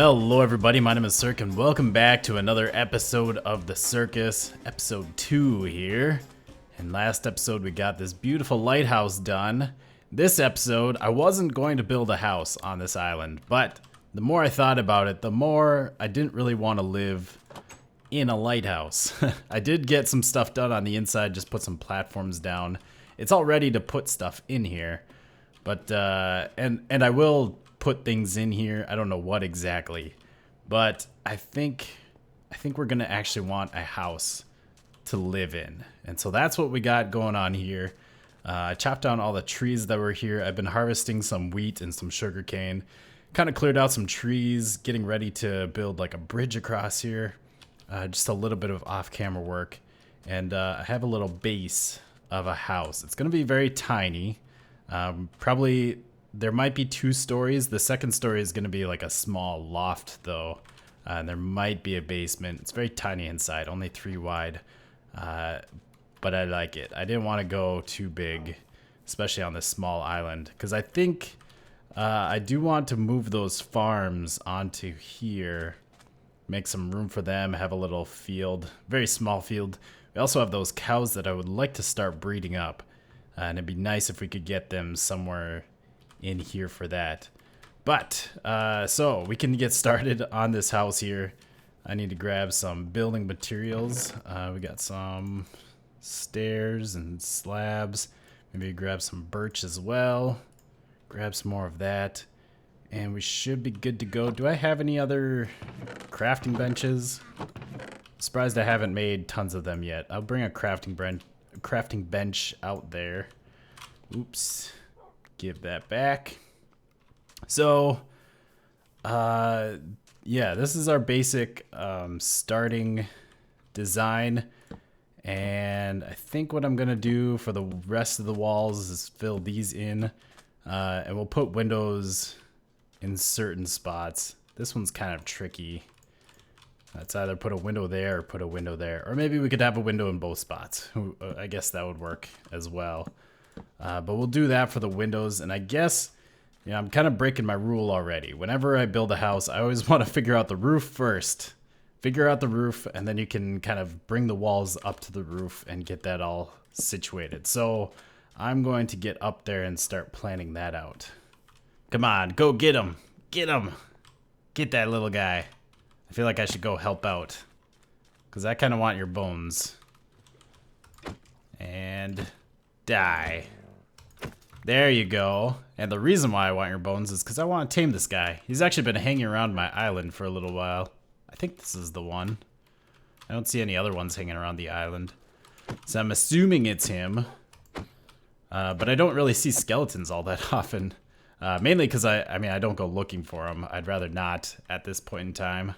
Hello everybody, my name is Sirk and welcome back to another episode of the Sirhcus, episode 2 here. And last episode we got this beautiful lighthouse done. This episode I wasn't going to build a house on this island, but the more I thought about it, the more I didn't really want to live in a lighthouse. I did get some stuff done on the inside, just put some platforms down. It's all ready to put stuff in here, but and I will put things in here. I don't know what exactly, but I think we're gonna actually want a house to live in, and so that's what we got going on here. I chopped down all the trees that were here. I've been harvesting some wheat and some sugar cane, kind of cleared out some trees, getting ready to build like a bridge across here. Just a little bit of off-camera work, and I have a little base of a house. It's gonna be very tiny, probably. There might be 2 stories. The second story is going to be like a small loft though. And there might be a basement. It's very tiny inside, only 3 wide. But I like it. I didn't want to go too big, especially on this small island. Because I think I do want to move those farms onto here. Make some room for them, have a little field. Very small field. We also have those cows that I would like to start breeding up. And it'd be nice if we could get them somewhere in here for that. But so we can get started on this house here. I need to grab some building materials. We got some stairs and slabs. Maybe grab some birch as well. Grab some more of that, and we should be good to go. Do I have any other crafting benches? Surprised I haven't made tons of them yet. I'll bring a crafting bench out there. Oops. Give that back. So, yeah, this is our basic starting design. And I think what I'm going to do for the rest of the walls is fill these in. And we'll put windows in certain spots. This one's kind of tricky. Let's either put a window there or put a window there. Or maybe we could have a window in both spots. I guess that would work as well. But we'll do that for the windows, and I guess, you know, I'm kind of breaking my rule already. Whenever I build a house, I always want to figure out the roof first. Figure out the roof, and then you can kind of bring the walls up to the roof and get that all situated. So I'm going to get up there and start planning that out. Come on, go get him. Get him. Get that little guy. I feel like I should go help out, because I kind of want your bones. And die. There you go. And the reason why I want your bones is because I want to tame this guy. He's actually been hanging around my island for a little while. I think this is the one. I don't see any other ones hanging around the island, so I'm assuming it's him. But I don't really see skeletons all that often. Mainly because I don't go looking for them. I'd rather not at this point in time.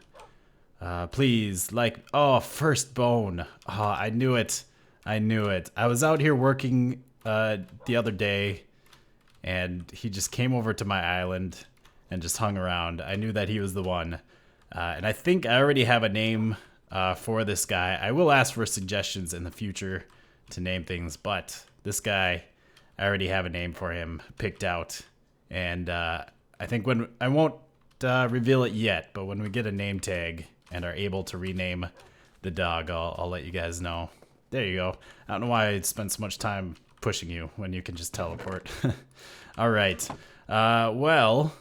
Please, like, oh, first bone. Oh, I knew it. I knew it. I was out here working the other day, and he just came over to my island and just hung around. I knew that he was the one. And I think I already have a name for this guy. I will ask for suggestions in the future to name things, but this guy, I already have a name for him picked out. And I think when I won't reveal it yet, but when we get a name tag and are able to rename the dog, I'll let you guys know. There you go. I don't know why I spent so much time pushing you when you can just teleport. All right. Well,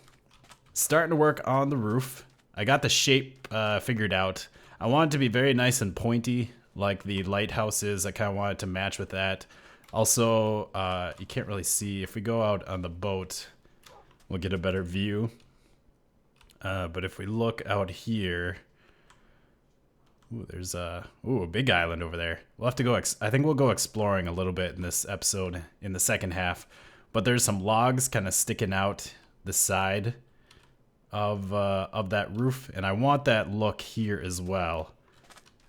starting to work on the roof. I got the shape figured out. I want it to be very nice and pointy, like the lighthouse is. I kind of want it to match with that. Also, you can't really see. If we go out on the boat, we'll get a better view. But if we look out here... Ooh, there's a big island over there. We'll have to go. I think we'll go exploring a little bit in this episode in the second half. But there's some logs kind of sticking out the side of that roof, and I want that look here as well.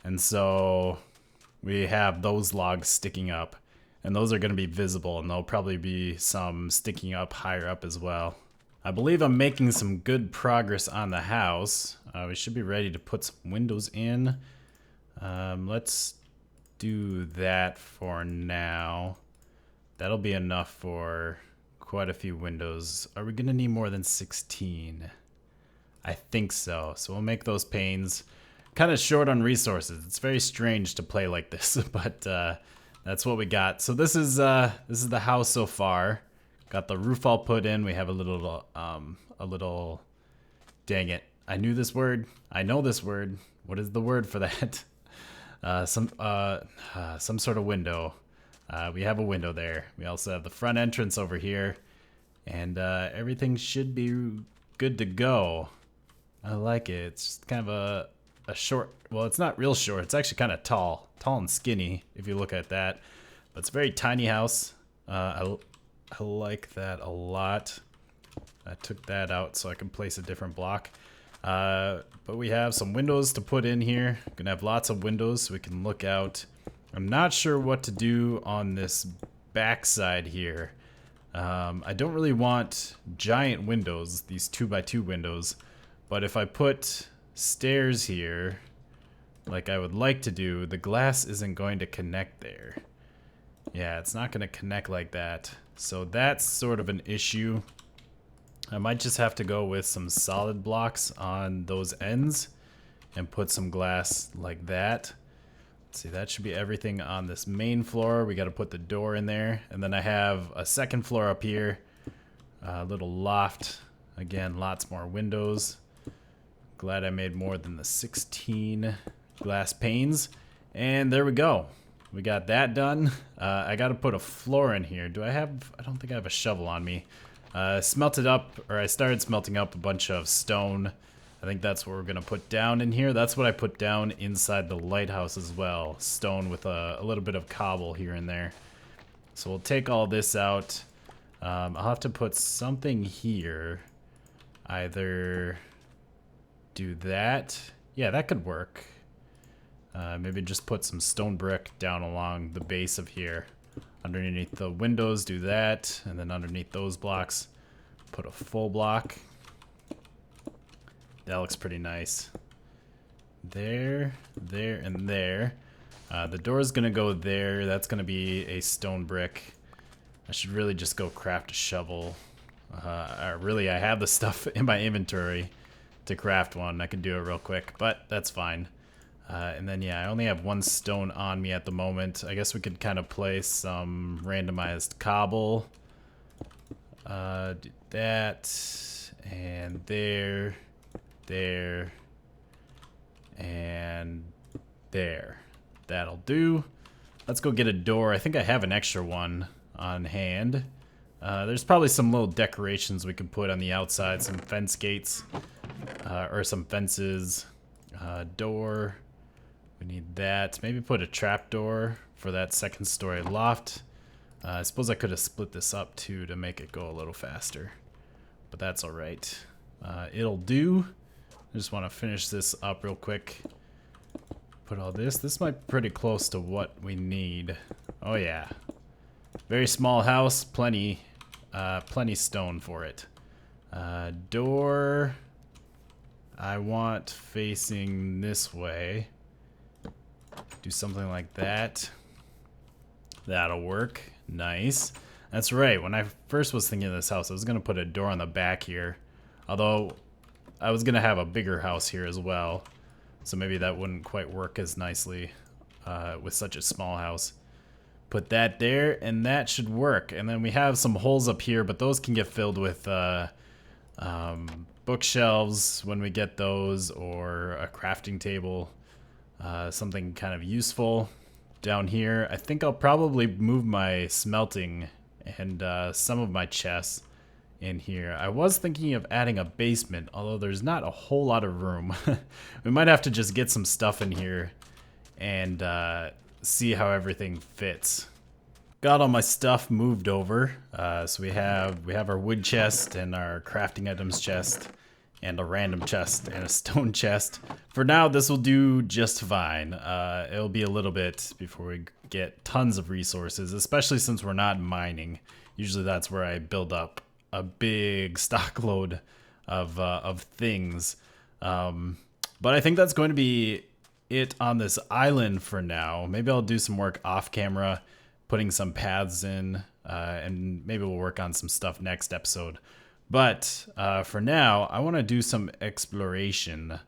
And so we have those logs sticking up, and those are going to be visible, and there'll probably be some sticking up higher up as well. I believe I'm making some good progress on the house. We should be ready to put some windows in. Let's do that for now. That'll be enough for quite a few windows. Are we gonna need more than 16? I think so. So we'll make those panes. Kind of short on resources. It's very strange to play like this, but that's what we got. So this is the house so far. Got the roof all put in. We have a little. Dang it! I knew this word. I know this word. What is the word for that? Some sort of window. We have a window there. We also have the front entrance over here, and everything should be good to go. I like it. It's kind of a short. Well, it's not real short. It's actually kind of tall and skinny if you look at that. But it's a very tiny house. I like that a lot. I took that out so I can place a different block. But we have some windows to put in here. Gonna have lots of windows so we can look out. I'm not sure what to do on this back side here. I don't really want giant windows, these 2x2 windows. But if I put stairs here, like I would like to do, the glass isn't going to connect there. Yeah, it's not going to connect like that. So that's sort of an issue. I might just have to go with some solid blocks on those ends and put some glass like that. Let's see, that should be everything on this main floor. We got to put the door in there. And then I have a second floor up here, a little loft. Again, lots more windows. Glad I made more than the 16 glass panes. And there we go. We got that done. I got to put a floor in here. I don't think I have a shovel on me. I started smelting up a bunch of stone. I think that's what we're going to put down in here. That's what I put down inside the lighthouse as well. Stone with a little bit of cobble here and there. So we'll take all this out. I'll have to put something here. Either do that. Yeah, that could work. Maybe just put some stone brick down along the base of here. Underneath the windows, do that. And then underneath those blocks, put a full block. That looks pretty nice. There, and there. The door's gonna go there. That's gonna be a stone brick. I should really just go craft a shovel. Really, I have the stuff in my inventory to craft one. I can do it real quick, but that's fine. And then, yeah, I only have one stone on me at the moment. I guess we could kind of place some randomized cobble. Do that, and there, and there. That'll do. Let's go get a door. I think I have an extra one on hand. There's probably some little decorations we could put on the outside, some fence gates, or some fences. Door. We need that. Maybe put a trapdoor for that second story loft. I suppose I could have split this up too to make it go a little faster, but that's all right. It'll do. I just want to finish this up real quick. Put all this. This might be pretty close to what we need. Oh yeah. Very small house. Plenty stone for it. Door. I want facing this way. Do something like that. That'll work. Nice. That's right. When I first was thinking of this house, I was going to put a door on the back here. Although, I was going to have a bigger house here as well. So maybe that wouldn't quite work as nicely with such a small house. Put that there, and that should work. And then we have some holes up here, but those can get filled with bookshelves when we get those, or a crafting table. Something kind of useful down here. I think I'll probably move my smelting and some of my chests in here. I was thinking of adding a basement, although there's not a whole lot of room. We might have to just get some stuff in here and see how everything fits. Got all my stuff moved over. So we have our wood chest and our crafting items chest, and a random chest and a stone chest. For now, this will do just fine. It'll be a little bit before we get tons of resources, especially since we're not mining. Usually that's where I build up a big stock load of things. But I think that's going to be it on this island for now. Maybe I'll do some work off camera, putting some paths in, and maybe we'll work on some stuff next episode. But for now, I want to do some exploration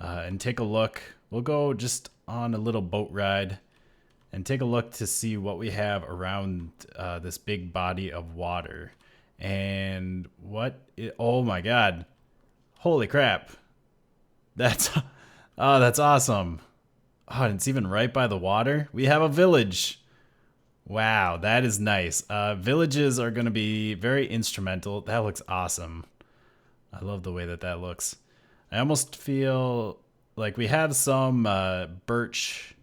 and take a look. We'll go just on a little boat ride and take a look to see what we have around this big body of water. And oh my god. Holy crap. That's oh, that's awesome. Oh, and it's even right by the water. We have a village. Wow, that is nice. Villages are going to be very instrumental. That looks awesome. I love the way that that looks. I almost feel like we have some birch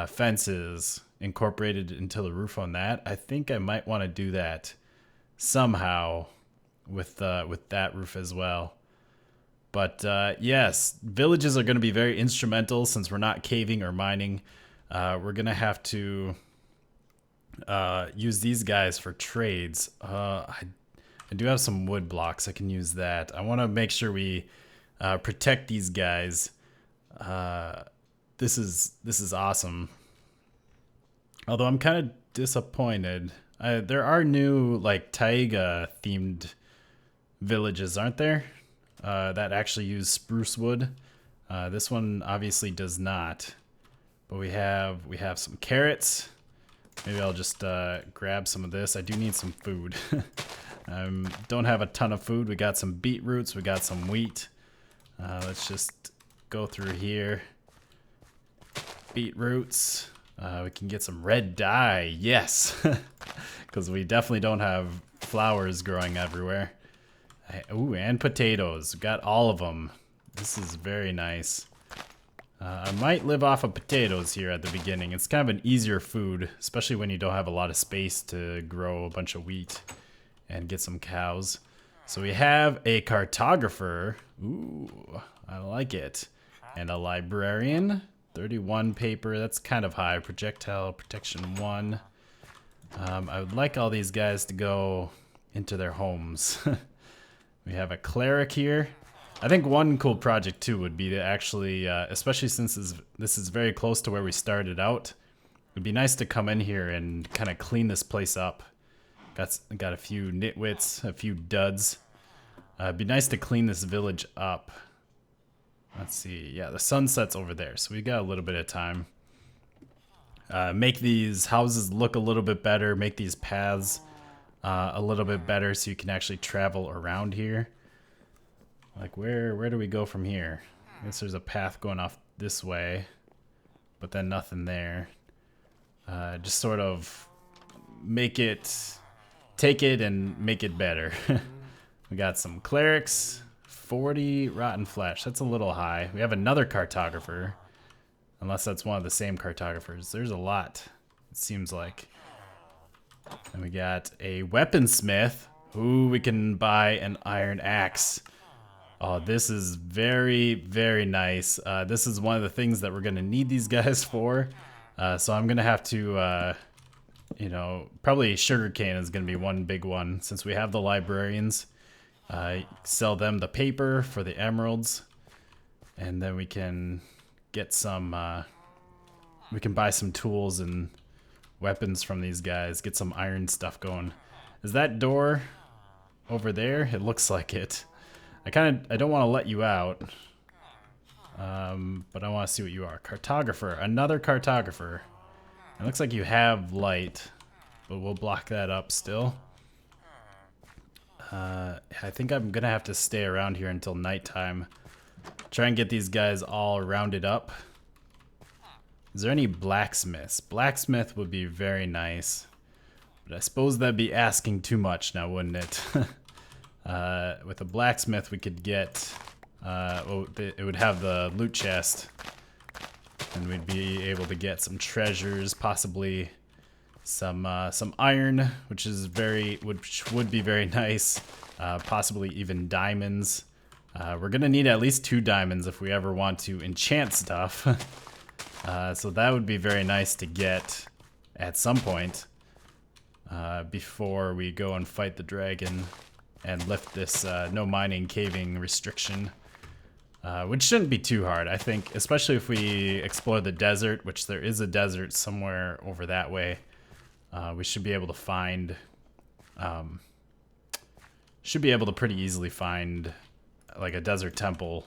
fences incorporated into the roof on that. I think I might want to do that somehow with that roof as well. But yes, villages are going to be very instrumental since we're not caving or mining. We're going to have to use these guys for trades. I do have some wood blocks. I can use that. I want to make sure we protect these guys. This is awesome. Although I'm kind of disappointed. There are new like taiga themed villages, aren't there? That actually use spruce wood. This one obviously does not. But we have some carrots. Maybe I'll just grab some of this. I do need some food. Don't have a ton of food. We got some beetroots. We got some wheat. Let's just go through here. Beetroots. We can get some red dye. Yes. Because we definitely don't have flowers growing everywhere. Ooh, and potatoes. Got all of them. This is very nice. I might live off of potatoes here at the beginning. It's kind of an easier food, especially when you don't have a lot of space to grow a bunch of wheat and get some cows. So we have a cartographer. Ooh, I like it. And a librarian. 31 paper. That's kind of high. Projectile protection 1. I would like all these guys to go into their homes. We have a cleric here. I think one cool project too would be to actually, especially since this is very close to where we started out, it'd be nice to come in here and kind of clean this place up. Got a few nitwits, a few duds. It'd be nice to clean this village up. Let's see, yeah, the sunset's over there, so we got a little bit of time. Make these houses look a little bit better, make these paths a little bit better so you can actually travel around here. Like where do we go from here? I guess there's a path going off this way, but then nothing there. Just sort of take it and make it better. We got some clerics, 40 rotten flesh. That's a little high. We have another cartographer, unless that's one of the same cartographers. There's a lot, it seems like. And we got a weaponsmith. Ooh, we can buy an iron axe. Oh, this is very, very nice. This is one of the things that we're going to need these guys for. So I'm going to have to, you know, probably sugarcane is going to be one big one. Since we have the librarians, sell them the paper for the emeralds. And then we can get some, we can buy some tools and weapons from these guys. Get some iron stuff going. Is that door over there? It looks like it. I don't want to let you out, but I want to see what you are. Cartographer, another cartographer. It looks like you have light, but we'll block that up still. I think I'm gonna have to stay around here until nighttime. Try and get these guys all rounded up. Is there any blacksmiths? Blacksmith would be very nice, but I suppose that'd be asking too much now, wouldn't it? With a blacksmith, we could get, it would have the loot chest, and we'd be able to get some treasures, possibly some iron, which would be very nice, possibly even diamonds. We're gonna need at least 2 diamonds if we ever want to enchant stuff. So that would be very nice to get at some point before we go and fight the dragon and lift this no mining caving restriction, which shouldn't be too hard, I think, especially if we explore the desert, which there is a desert somewhere over that way. We should be able to find should be able to pretty easily find like a desert temple.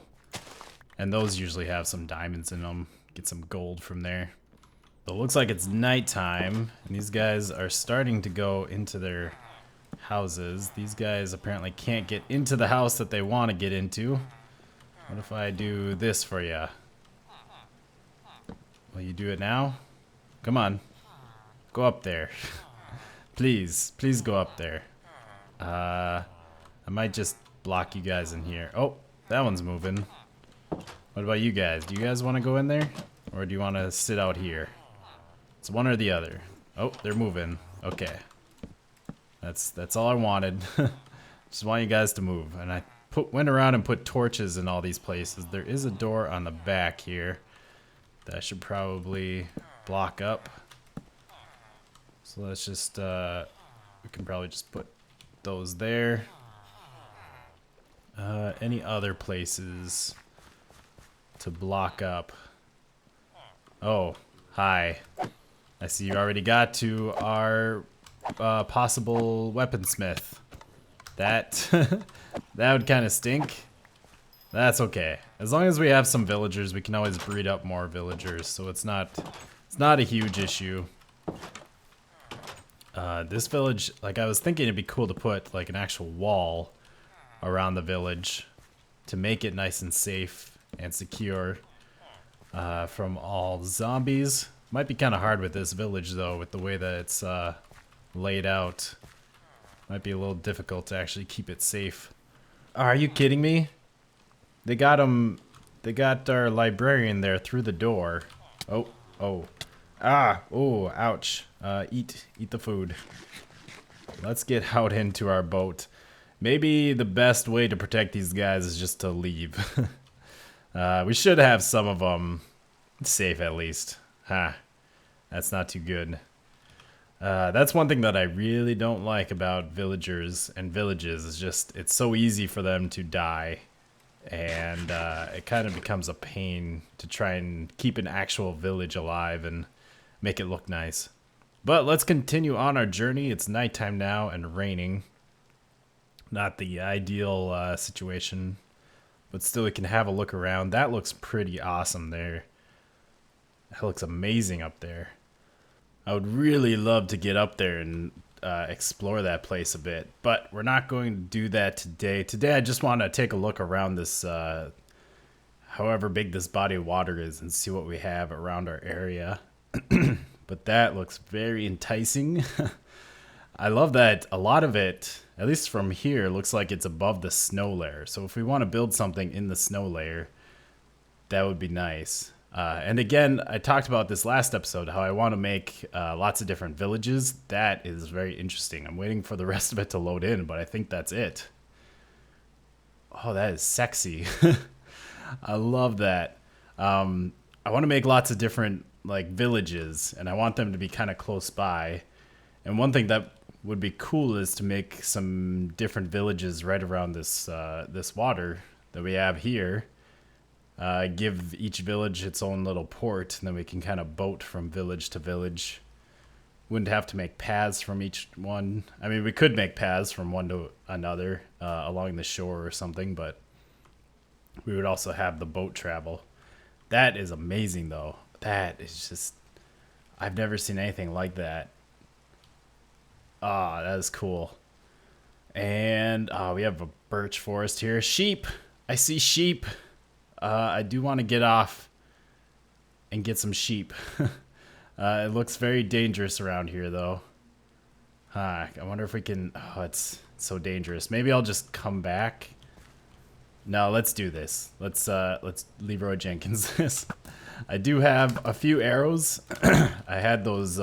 And those usually have some diamonds in them. Get some gold from there. But it looks like it's nighttime, and these guys are starting to go into their houses. These guys apparently can't get into the house that they want to get into. What if I do this for you? Will you do it now? Come on. Go up there. Please. Please go up there. I might just block you guys in here. Oh, that one's moving. What about you guys? Do you guys want to go in there? Or do you want to sit out here? It's one or the other. Oh, they're moving. Okay. That's all I wanted. Just want you guys to move. And I went around and put torches in all these places. There is a door on the back here that I should probably block up. So let's just, we can probably just put those there. Any other places to block up? Oh, hi. I see you already got to our possible weaponsmith. That that would kind of stink. That's okay. As long as we have some villagers, we can always breed up more villagers, so it's not a huge issue. This village, like I was thinking it'd be cool to put like an actual wall around the village to make it nice and safe and secure from all zombies. Might be kind of hard with this village though, with the way that it's laid out. Might be a little difficult to actually keep it safe. Are you kidding me? They got our librarian there through the door. Oh. Ouch. Eat the food. Let's get out into our boat. Maybe the best way to protect these guys is just to leave. We should have some of them safe at least. That's not too good. That's one thing that I really don't like about villagers and villages is just it's so easy for them to die. And it kind of becomes a pain to try and keep an actual village alive and make it look nice. But let's continue on our journey. It's nighttime now and raining. Not the ideal situation, but still we can have a look around. That looks pretty awesome there. That looks amazing up there. I would really love to get up there and explore that place a bit, but we're not going to do that today. Today I just want to take a look around this, however big this body of water is, and see what we have around our area. But that looks very enticing. I love that a lot of it, at least from here, looks like it's above the snow layer. So if we want to build something in the snow layer, that would be nice. And again, I talked about this last episode, how I want to make lots of different villages. That is very interesting. I'm waiting for the rest of it to load in, but I think that's it. Oh, that is sexy. I love that. I want to make lots of different like villages, and I want them to be kind of close by. And one thing that would be cool is to make some different villages right around this this water that we have here. Give each village its own little port, and then we can kind of boat from village to village. Wouldn't have to make paths from each one. I mean, we could make paths from one to another along the shore or something, but we would also have the boat travel. That is amazing, though. That is just... I've never seen anything like that. Ah, that is cool. And we have a birch forest here. Sheep! I see sheep! I do want to get off and get some sheep. It looks very dangerous around here, though. I wonder if we can... Oh, it's so dangerous. Maybe I'll just come back. No, let's do this. Let's Leroy Jenkins this. I do have a few arrows. I had those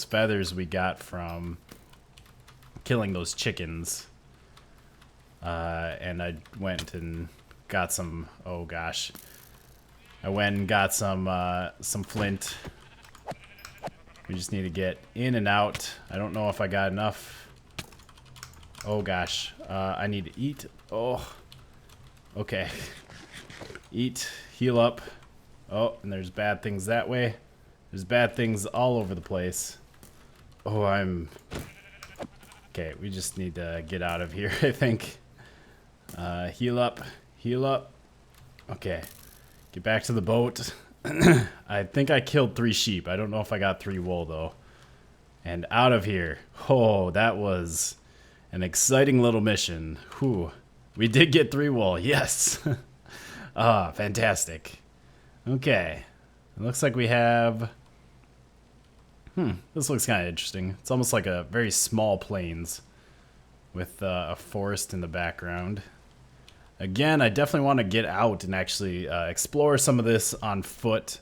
feathers we got from killing those chickens. And I went and got some, oh gosh. I went and got some flint. We just need to get in and out. I don't know if I got enough. Oh gosh. I need to eat. Oh. Okay. Eat. Heal up. Oh, and there's bad things that way. There's bad things all over the place. Oh, I'm Okay, we just need to get out of here, I think. Heal up. Heal up. Okay. Get back to the boat. I think I killed 3 sheep. I don't know if I got 3 wool, though. And out of here. Oh, that was an exciting little mission. Whew. We did get 3 wool. Yes. Ah, fantastic. Okay. It looks like we have... This looks kind of interesting. It's almost like a very small plains with a forest in the background. Again, I definitely want to get out and actually explore some of this on foot.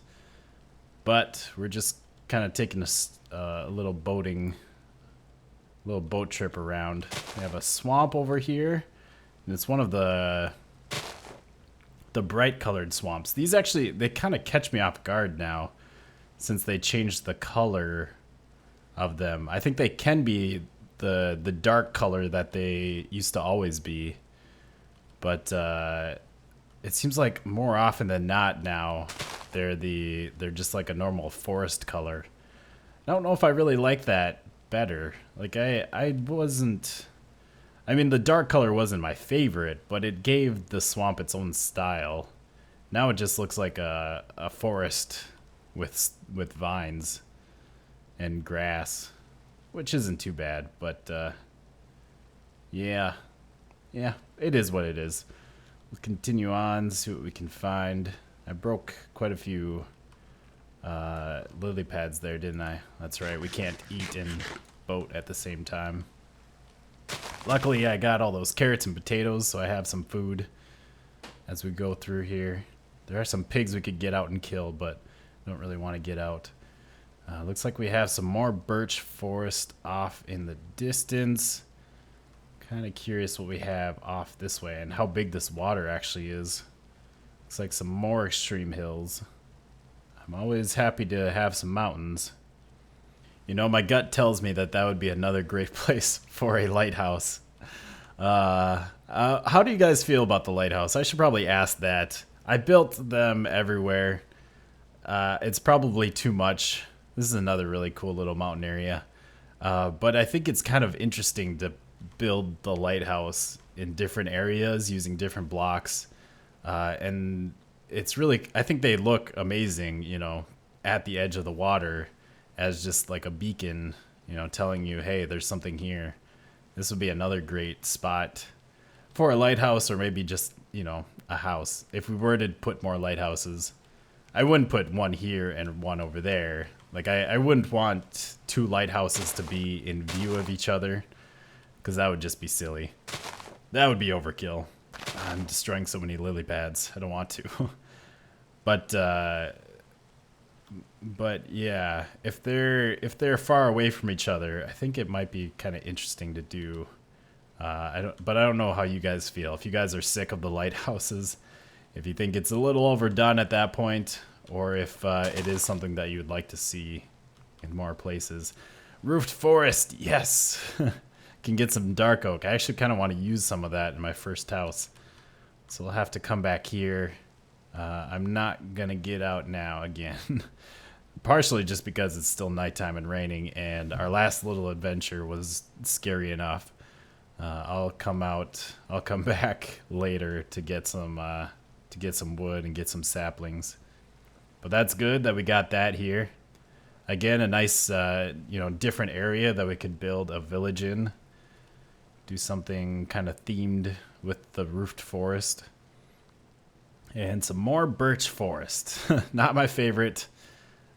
But we're just kind of taking a little boat trip around. We have a swamp over here. And it's one of the bright colored swamps. These actually, they kind of catch me off guard now, since they changed the color of them. I think they can be the dark color that they used to always be. But it seems like more often than not now, they're just like a normal forest color. I don't know if I really like that better. Like I mean, the dark color wasn't my favorite, but it gave the swamp its own style. Now it just looks like a forest with vines and grass, which isn't too bad, but yeah, it is what it is. We'll continue on, see what we can find. I broke quite a few lily pads there, didn't I? That's right, we can't eat and boat at the same time. Luckily, I got all those carrots and potatoes, so I have some food as we go through here. There are some pigs we could get out and kill, but don't really want to get out. Looks like we have some more birch forest off in the distance. Kind of curious what we have off this way and how big this water actually is. Looks like some more extreme hills. I'm always happy to have some mountains. You know, my gut tells me that would be another great place for a lighthouse. How do you guys feel about the lighthouse? I should probably ask that. I built them everywhere. It's probably too much. This is another really cool little mountain area. But I think it's kind of interesting to build the lighthouse in different areas using different blocks. And it's really, I think they look amazing, you know, at the edge of the water as just like a beacon, you know, telling you, hey, there's something here. This would be another great spot for a lighthouse, or maybe just, you know, a house. If we were to put more lighthouses, I wouldn't put one here and one over there. Like, I wouldn't want 2 lighthouses to be in view of each other, because that would just be silly. That would be overkill. I'm destroying so many lily pads. I don't want to. But yeah, if they're far away from each other, I think it might be kind of interesting to do. I don't know how you guys feel. If you guys are sick of the lighthouses, if you think it's a little overdone at that point, or if it is something that you would like to see in more places. Roofed forest, yes. Can get some dark oak. I actually kind of want to use some of that in my first house, so we'll have to come back here. I'm not gonna get out now again. Partially just because it's still nighttime and raining, and our last little adventure was scary enough. I'll come back later to get some wood and get some saplings. But that's good that we got that here. Again, a nice, different area that we could build a village in. Do something kind of themed with the roofed forest. And some more birch forest. Not my favorite.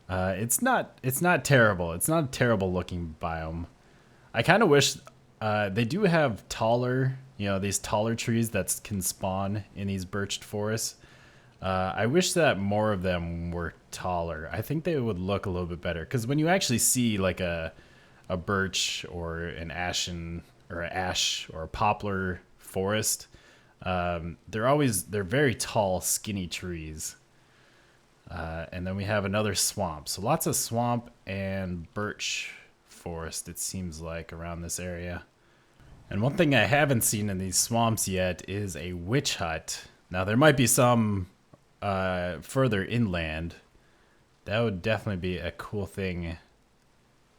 It's not terrible. It's not a terrible looking biome. I kind of wish they do have taller, these taller trees that can spawn in these birched forests. I wish that more of them were taller. I think they would look a little bit better, because when you actually see like a birch or an ash or a poplar forest, they're very tall, skinny trees. And then we have another swamp. So lots of swamp and birch forest, it seems like, around this area. And one thing I haven't seen in these swamps yet is a witch hut. Now, there might be some further inland. That would definitely be a cool thing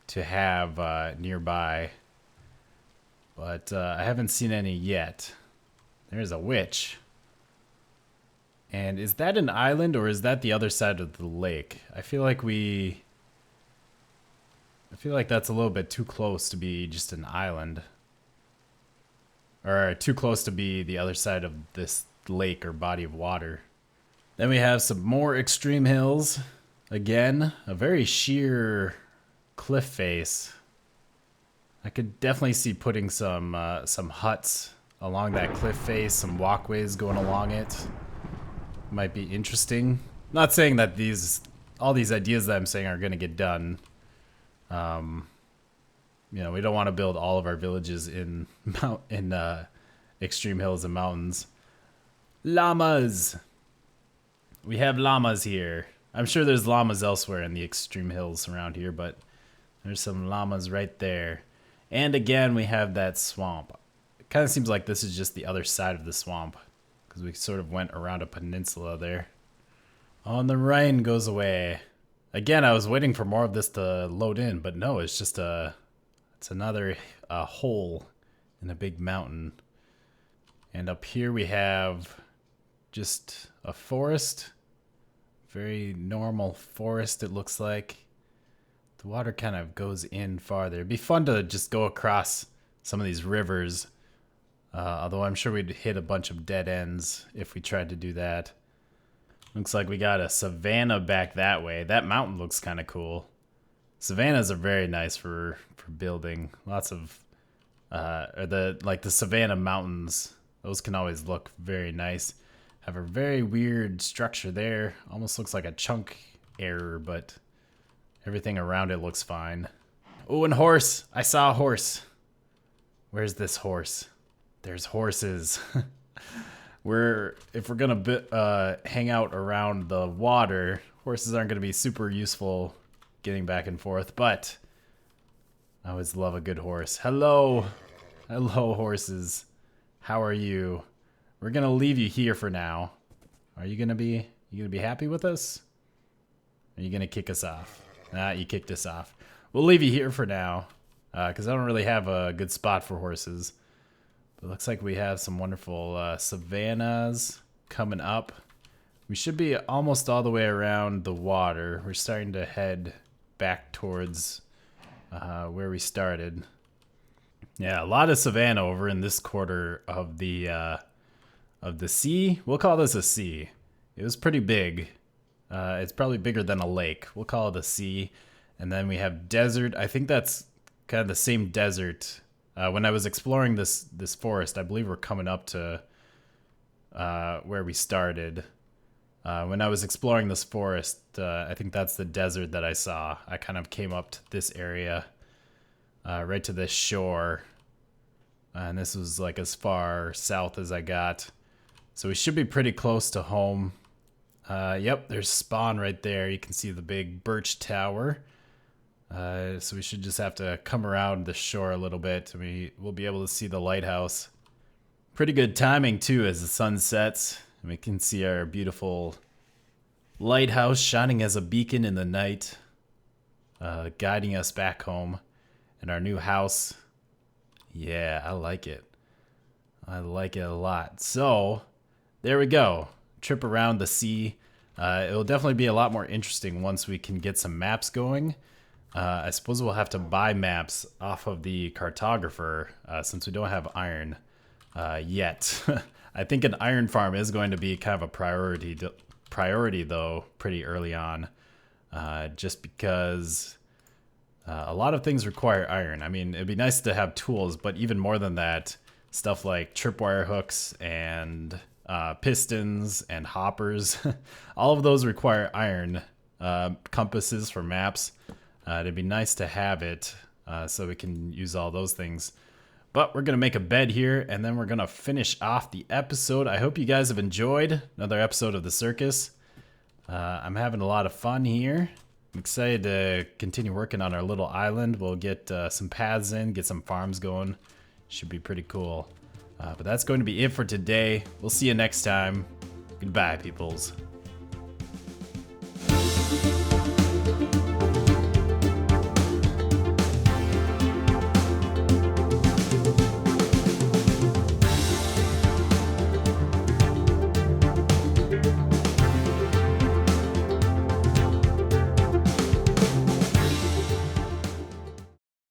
to have nearby. but I haven't seen any yet. There's a witch. And is that an island or is that the other side of the lake? I feel like that's a little bit too close to be just an island. Or too close to be the other side of this lake or body of water. Then we have some more extreme hills. Again, a very sheer cliff face. I could definitely see putting some huts along that cliff face, some walkways going along it. Might be interesting. Not saying that all these ideas that I'm saying are going to get done. You know, we don't want to build all of our villages in extreme hills and mountains. Llamas. We have llamas here. I'm sure there's llamas elsewhere in the extreme hills around here, but there's some llamas right there. And again, we have that swamp. It kind of seems like this is just the other side of the swamp, because we sort of went around a peninsula there. Oh, and the rain goes away. Again, I was waiting for more of this to load in, but no, it's just it's another hole in a big mountain. And up here we have just a forest. Very normal forest, it looks like. The water kind of goes in farther. It'd be fun to just go across some of these rivers. Although I'm sure we'd hit a bunch of dead ends if we tried to do that. Looks like we got a savanna back that way. That mountain looks kind of cool. Savannas are very nice for building. Lots of the savanna mountains. Those can always look very nice. Have a very weird structure there. Almost looks like a chunk error, but everything around it looks fine. Oh, and horse! I saw a horse. Where's this horse? There's horses. If we're gonna hang out around the water, horses aren't gonna be super useful getting back and forth, but I always love a good horse. Hello horses. How are you? We're gonna leave you here for now. Are you gonna be happy with us? Are you gonna kick us off? Nah, you kicked us off. We'll leave you here for now, because I don't really have a good spot for horses. But it looks like we have some wonderful savannas coming up. We should be almost all the way around the water. We're starting to head back towards where we started. Yeah, a lot of savanna over in this quarter of the sea. We'll call this a sea. It was pretty big. It's probably bigger than a lake. We'll call it a sea. And then we have desert. I think that's kind of the same desert. When I was exploring this forest, I believe we're coming up to where we started. When I was exploring this forest, I think that's the desert that I saw. I kind of came up to this area, right to this shore. And this was like as far south as I got. So we should be pretty close to home. Yep, there's spawn right there. You can see the big birch tower. So we should just have to come around the shore a little bit. We'll be able to see the lighthouse. Pretty good timing too as the sun sets. And we can see our beautiful lighthouse shining as a beacon in the night, guiding us back home. And our new house. Yeah, I like it. I like it a lot. So, there we go. Trip around the sea. It'll definitely be a lot more interesting once we can get some maps going. I suppose we'll have to buy maps off of the cartographer since we don't have iron yet. I think an iron farm is going to be kind of a priority though, pretty early on, just because a lot of things require iron. I mean, it'd be nice to have tools, but even more than that, stuff like tripwire hooks and pistons and hoppers, all of those require iron. Compasses for maps. It'd be nice to have it so we can use all those things. But we're going to make a bed here, and then we're going to finish off the episode. I hope you guys have enjoyed another episode of the Sirhcus. I'm having a lot of fun here. I'm excited to continue working on our little island. We'll get some paths in, get some farms going. Should be pretty cool. But that's going to be it for today. We'll see you next time. Goodbye, peoples.